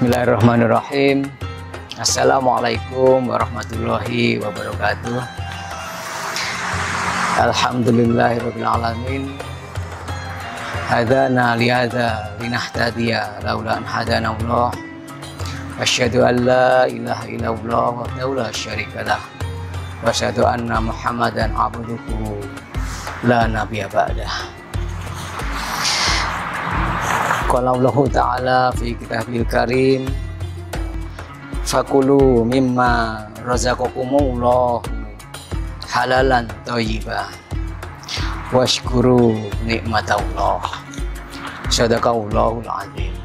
Bismillahirrahmanirrahim. Assalamualaikum warahmatullahi wabarakatuh. Alhamdulillahirabbil alamin. Hadana lihadza linahtadiya laula an hadana Allah. Asyhadu an la ilaha illallah wahdahu la syarikalah. Wa asyhadu anna Muhammadan abduhu la nabiyya ba'dah. Qala Allah Ta'ala fi kitabil karim, fakulu mimma razaqakumullahu halalan thayyibah washkuru nikmatallah. Shadaqallahul azim.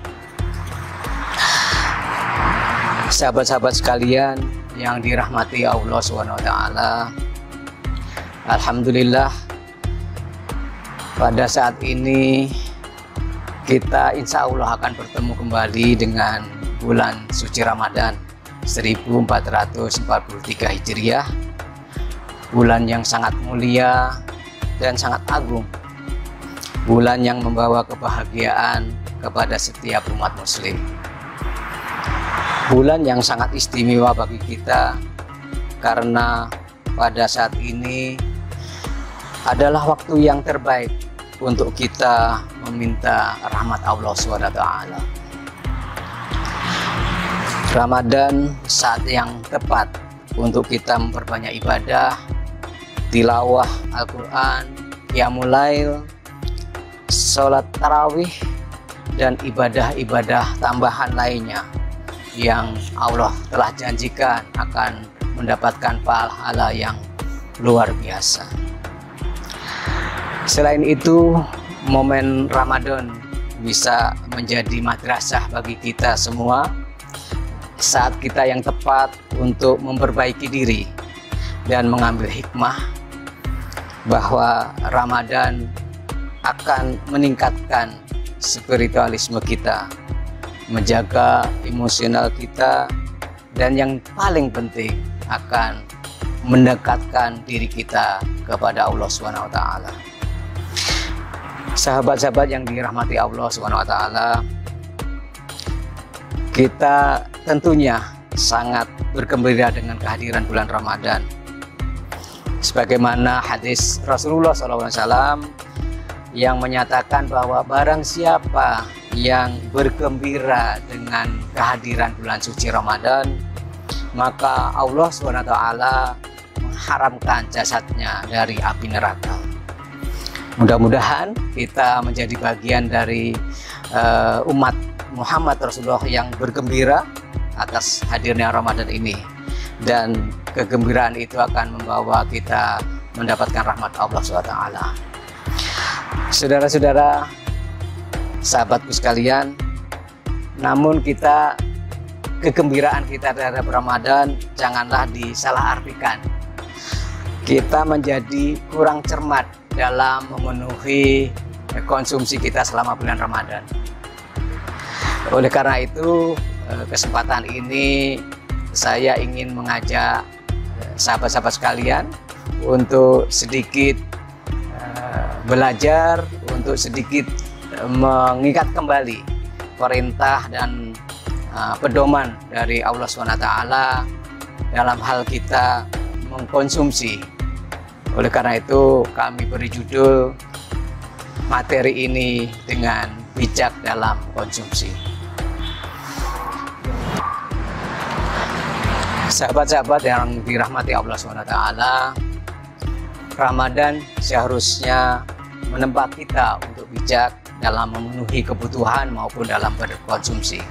Sahabat-sahabat sekalian yang dirahmati Allah SWT, alhamdulillah pada saat ini kita insya Allah akan bertemu kembali dengan bulan suci Ramadan 1443 Hijriah, bulan yang sangat mulia dan sangat agung, bulan yang membawa kebahagiaan kepada setiap umat muslim, bulan yang sangat istimewa bagi kita karena pada saat ini adalah waktu yang terbaik untuk kita meminta rahmat Allah SWT. Ramadan saat yang tepat untuk kita memperbanyak ibadah, tilawah Al-Quran, qiyamul lail, sholat tarawih, dan ibadah-ibadah tambahan lainnya yang Allah telah janjikan akan mendapatkan pahala yang luar biasa. Selain itu, momen Ramadan bisa menjadi madrasah bagi kita semua, saat kita yang tepat untuk memperbaiki diri dan mengambil hikmah bahwa Ramadan akan meningkatkan spiritualisme kita, menjaga emosional kita, dan yang paling penting akan mendekatkan diri kita kepada Allah SWT. Sahabat-sahabat yang dirahmati Allah SWT, kita tentunya sangat bergembira dengan kehadiran bulan Ramadan. Sebagaimana hadis Rasulullah SAW yang menyatakan bahwa barang siapa yang bergembira dengan kehadiran bulan suci Ramadan, maka Allah SWT mengharamkan jasadnya dari api neraka. Mudah-mudahan kita menjadi bagian dari umat Muhammad Rasulullah yang bergembira atas hadirnya Ramadan ini, dan kegembiraan itu akan membawa kita mendapatkan rahmat Allah SWT. Saudara-saudara, sahabatku sekalian, namun kegembiraan kita terhadap Ramadan janganlah disalahartikan. Kita menjadi kurang cermat dalam memenuhi konsumsi kita selama bulan Ramadan. Oleh karena itu, kesempatan ini saya ingin mengajak sahabat-sahabat sekalian untuk sedikit belajar, untuk sedikit mengingat kembali perintah dan pedoman dari Allah SWT dalam hal kita mengkonsumsi. Oleh karena itu, kami beri judul materi ini dengan bijak dalam konsumsi. Sahabat-sahabat yang dirahmati Allah SWT, Ramadan seharusnya menempa kita untuk bijak dalam memenuhi kebutuhan maupun dalam berkonsumsi.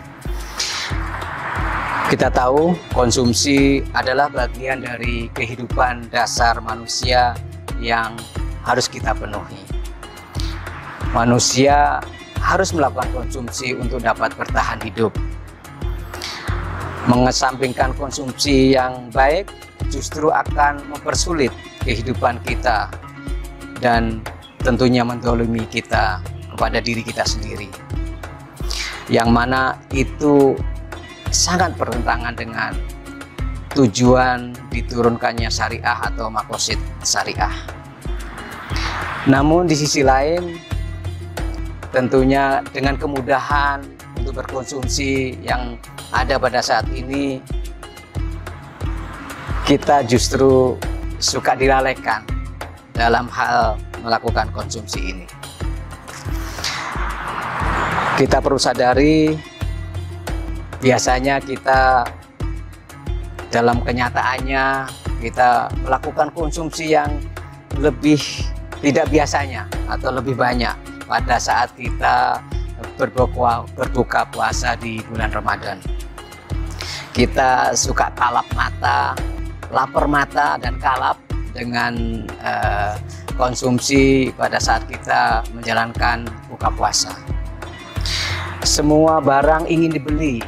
Kita tahu konsumsi adalah bagian dari kehidupan dasar manusia yang harus kita penuhi. Manusia harus melakukan konsumsi untuk dapat bertahan hidup. Mengesampingkan konsumsi yang baik justru akan mempersulit kehidupan kita dan tentunya menzalimi kita kepada diri kita sendiri, yang mana itu sangat bertentangan dengan tujuan diturunkannya syariah atau maqasid syariah. Namun di sisi lain, tentunya dengan kemudahan untuk berkonsumsi yang ada pada saat ini, kita justru suka dilalaikan dalam hal melakukan konsumsi ini. Kita perlu sadari, biasanya kita dalam kenyataannya kita melakukan konsumsi yang lebih tidak biasanya atau lebih banyak pada saat kita berbuka puasa di bulan Ramadan. Kita suka kalap mata, lapar mata dan kalap dengan konsumsi pada saat kita menjalankan buka puasa. Semua barang ingin dibeli,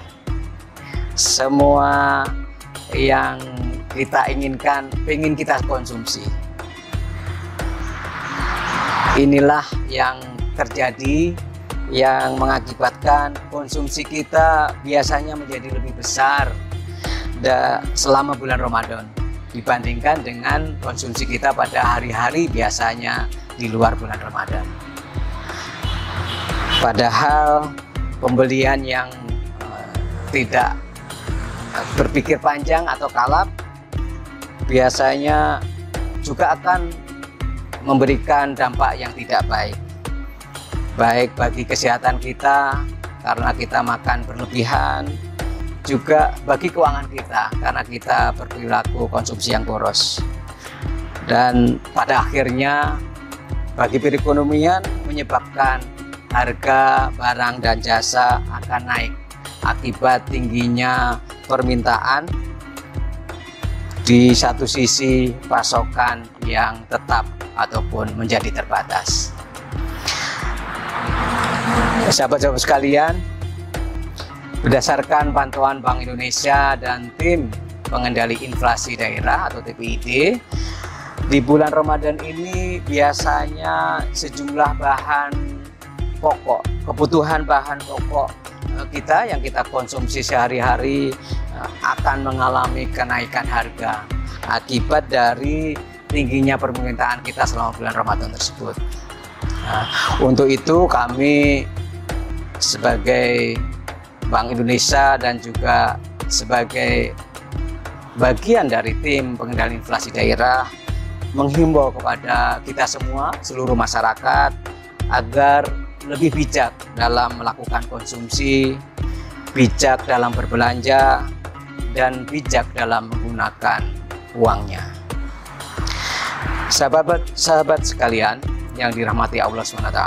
semua yang kita inginkan ingin kita konsumsi. Inilah yang terjadi, yang mengakibatkan konsumsi kita biasanya menjadi lebih besar selama bulan Ramadan dibandingkan dengan konsumsi kita pada hari-hari biasanya di luar bulan Ramadan. Padahal pembelian yang tidak berpikir panjang atau kalap biasanya juga akan memberikan dampak yang tidak baik, baik bagi kesehatan kita karena kita makan berlebihan, juga bagi keuangan kita karena kita berperilaku konsumsi yang boros, dan pada akhirnya bagi perekonomian menyebabkan harga barang dan jasa akan naik akibat tingginya permintaan di satu sisi pasokan yang tetap ataupun menjadi terbatas. Sahabat-sahabat sekalian, berdasarkan pantauan Bank Indonesia dan Tim Pengendali Inflasi Daerah atau TPID, di bulan Ramadan ini biasanya sejumlah bahan pokok, kebutuhan bahan pokok kita yang kita konsumsi sehari-hari akan mengalami kenaikan harga akibat dari tingginya permintaan kita selama bulan Ramadan tersebut. Untuk itu kami sebagai Bank Indonesia dan juga sebagai bagian dari Tim Pengendali Inflasi Daerah menghimbau kepada kita semua, seluruh masyarakat, agar lebih bijak dalam melakukan konsumsi, bijak dalam berbelanja, dan bijak dalam menggunakan uangnya. Sahabat sekalian yang dirahmati Allah SWT,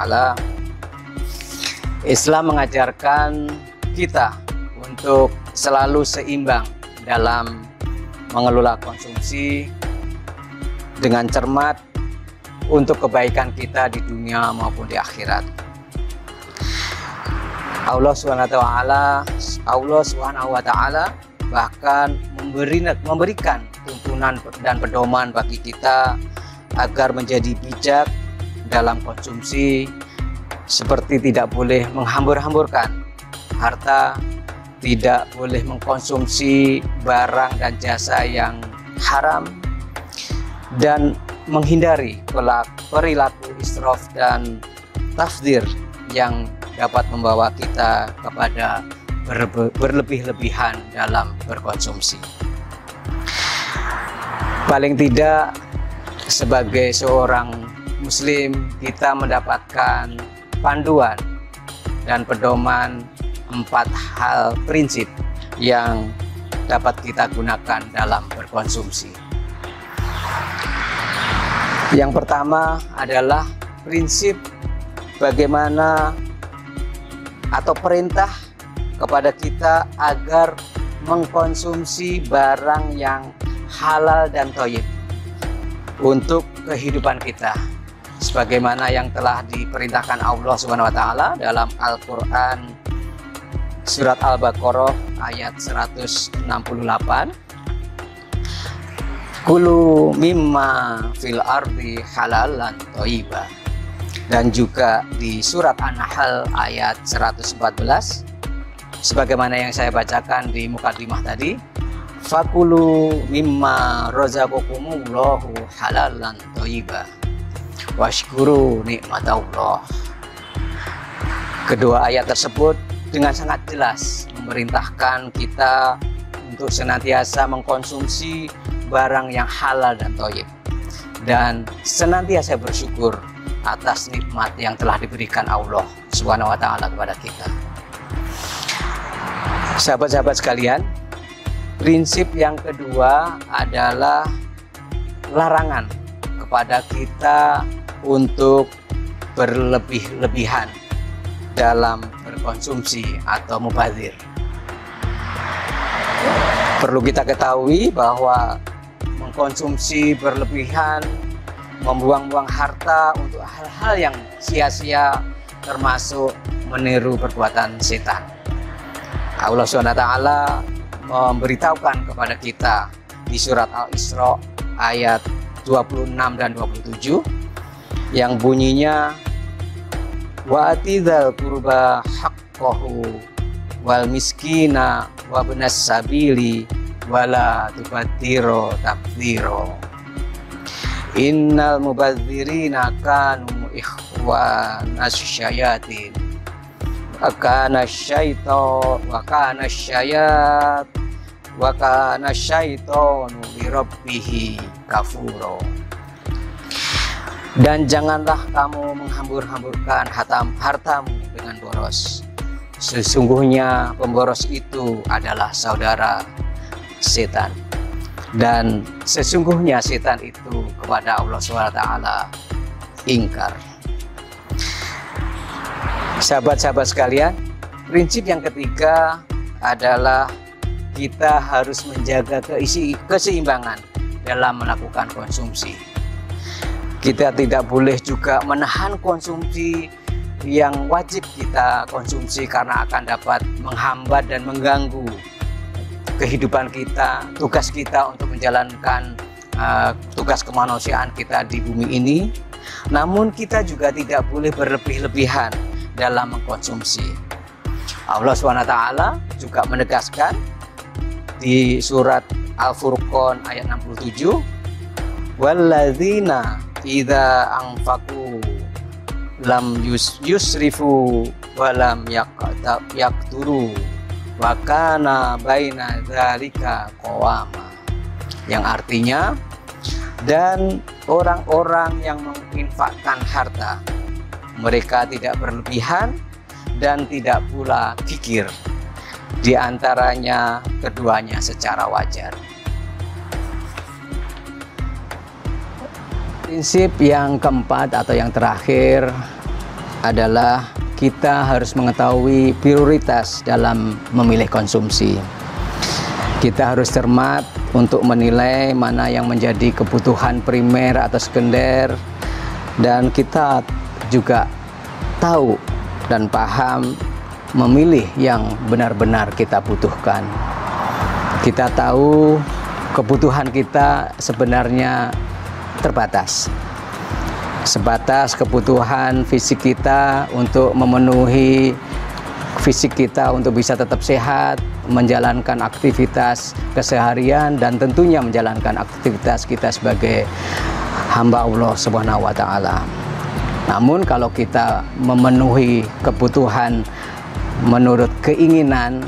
Islam mengajarkan kita untuk selalu seimbang dalam mengelola konsumsi dengan cermat untuk kebaikan kita di dunia maupun di akhirat. Allah Subhanahu wa Ta'ala bahkan memberikan tuntunan dan pedoman bagi kita agar menjadi bijak dalam konsumsi, seperti tidak boleh menghambur-hamburkan harta, tidak boleh mengkonsumsi barang dan jasa yang haram, dan menghindari perilaku israf dan tafdir yang dapat membawa kita kepada berlebih-lebihan dalam berkonsumsi. Paling tidak sebagai seorang muslim kita mendapatkan panduan dan pedoman 4 hal prinsip yang dapat kita gunakan dalam berkonsumsi. Yang pertama adalah prinsip bagaimana atau perintah kepada kita agar mengkonsumsi barang yang halal dan thayyib untuk kehidupan kita, sebagaimana yang telah diperintahkan Allah Subhanahu wa Ta'ala dalam Al-Qur'an surat Al-Baqarah ayat 168, Kulu mimma fil ardi halalan thayyiba, dan juga di surat An-Nahl ayat 114 sebagaimana yang saya bacakan di mukadimah tadi, fakulu mimma razaqakumullahu halalan thayyiba washkuru nikmatallah. Kedua ayat tersebut dengan sangat jelas memerintahkan kita untuk senantiasa mengkonsumsi barang yang halal dan thayyib, dan senantiasa bersyukur atas nikmat yang telah diberikan Allah Subhanahu wa Ta'ala kepada kita. Sahabat-sahabat sekalian, prinsip yang kedua adalah larangan kepada kita untuk berlebih-lebihan dalam berkonsumsi atau mubazir. Perlu kita ketahui bahwa mengkonsumsi berlebihan, membuang-buang harta untuk hal-hal yang sia-sia, termasuk meniru perbuatan setan. Allah SWT memberitahukan kepada kita di surat Al-Isra ayat 26 dan 27 yang bunyinya, wa atidhal qurba haqqahu wal miskina wa ibnas sabili wala tubadziro tabdziro innal mubadzirina kanu ikhwanas syayatin wa kana syaitanu li rabbih kafuro. Dan janganlah kamu menghambur-hamburkan hartamu dengan boros. Sesungguhnya pemboros itu adalah saudara setan. Dan sesungguhnya setan itu kepada Allah SWT ingkar. Sahabat-sahabat sekalian, prinsip yang ketiga adalah kita harus menjaga keseimbangan dalam melakukan konsumsi. Kita tidak boleh juga menahan konsumsi yang wajib kita konsumsi karena akan dapat menghambat dan mengganggu kehidupan kita, tugas kita untuk menjalankan tugas kemanusiaan kita di bumi ini. Namun kita juga tidak boleh berlebih-lebihan dalam mengkonsumsi. Allah SWT juga menegaskan di surat Al-Furqan ayat 67, walladzina idza anfaqu lam yusrifu wa lam yaqturu wa kana baina dzalika qawama, yang artinya, dan orang-orang yang menginfakkan harta, mereka tidak berlebihan dan tidak pula kikir, di antaranya keduanya secara wajar. Prinsip yang keempat atau yang terakhir adalah kita harus mengetahui prioritas dalam memilih konsumsi. Kita harus cermat untuk menilai mana yang menjadi kebutuhan primer atau sekunder, dan kita juga tahu dan paham memilih yang benar-benar kita butuhkan. Kita tahu kebutuhan kita sebenarnya terbatas, sebatas kebutuhan fisik kita untuk memenuhi fisik kita untuk bisa tetap sehat, menjalankan aktivitas keseharian, dan tentunya menjalankan aktivitas kita sebagai hamba Allah Subhanahu wa Ta'ala. Namun kalau kita memenuhi kebutuhan menurut keinginan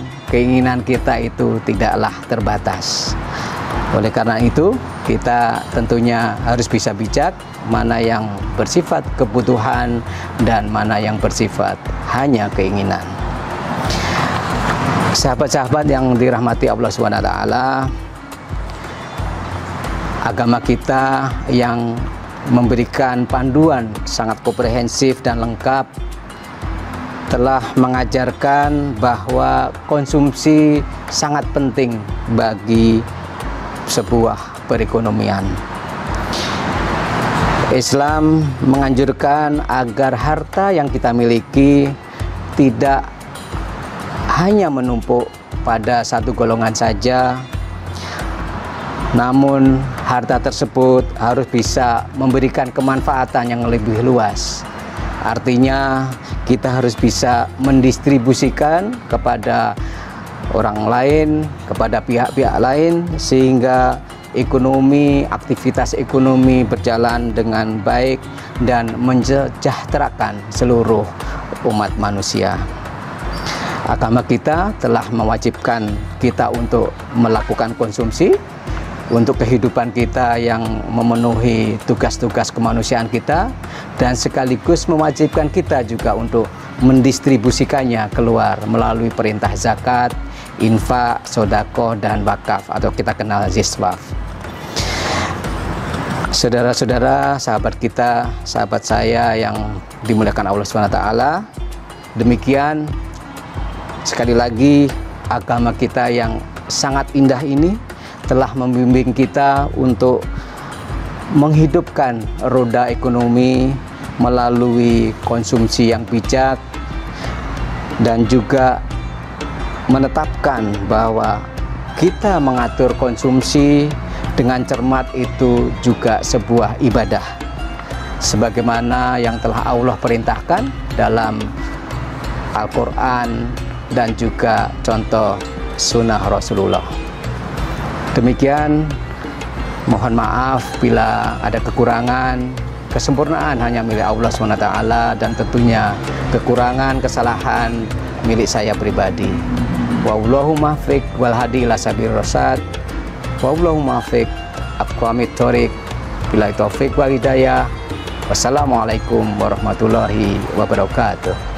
kita itu tidaklah terbatas. Oleh karena itu, kita tentunya harus bisa bijak mana yang bersifat kebutuhan dan mana yang bersifat hanya keinginan. Sahabat-sahabat yang dirahmati Allah SWT, agama kita yang memberikan panduan sangat komprehensif dan lengkap telah mengajarkan bahwa konsumsi sangat penting bagi sebuah perekonomian. Islam menganjurkan agar harta yang kita miliki tidak hanya menumpuk pada satu golongan saja, namun harta tersebut harus bisa memberikan kemanfaatan yang lebih luas. Artinya kita harus bisa mendistribusikan kepada orang lain, kepada pihak-pihak lain, sehingga aktivitas ekonomi berjalan dengan baik dan mensejahterakan seluruh umat manusia. Agama kita telah mewajibkan kita untuk melakukan konsumsi untuk kehidupan kita yang memenuhi tugas-tugas kemanusiaan kita, dan sekaligus mewajibkan kita juga untuk mendistribusikannya keluar melalui perintah zakat, infak, sedekah, dan wakaf atau kita kenal ziswaf. Saudara-saudara, sahabat kita, sahabat saya yang dimuliakan Allah SWT, demikian sekali lagi agama kita yang sangat indah ini telah membimbing kita untuk menghidupkan roda ekonomi melalui konsumsi yang bijak, dan juga menetapkan bahwa kita mengatur konsumsi dengan cermat itu juga sebuah ibadah, sebagaimana yang telah Allah perintahkan dalam Al-Quran dan juga contoh sunnah Rasulullah. Demikian, mohon maaf bila ada kekurangan. Kesempurnaan hanya milik Allah SWT, dan tentunya kekurangan, kesalahan milik saya pribadi. Wallahu muwaffiq wal hadi ila sabil rasyad. Wallahu muwaffiq aqwamit thoriq. Billahi taufiq wal hidayah. Wassalamualaikum warahmatullahi wabarakatuh.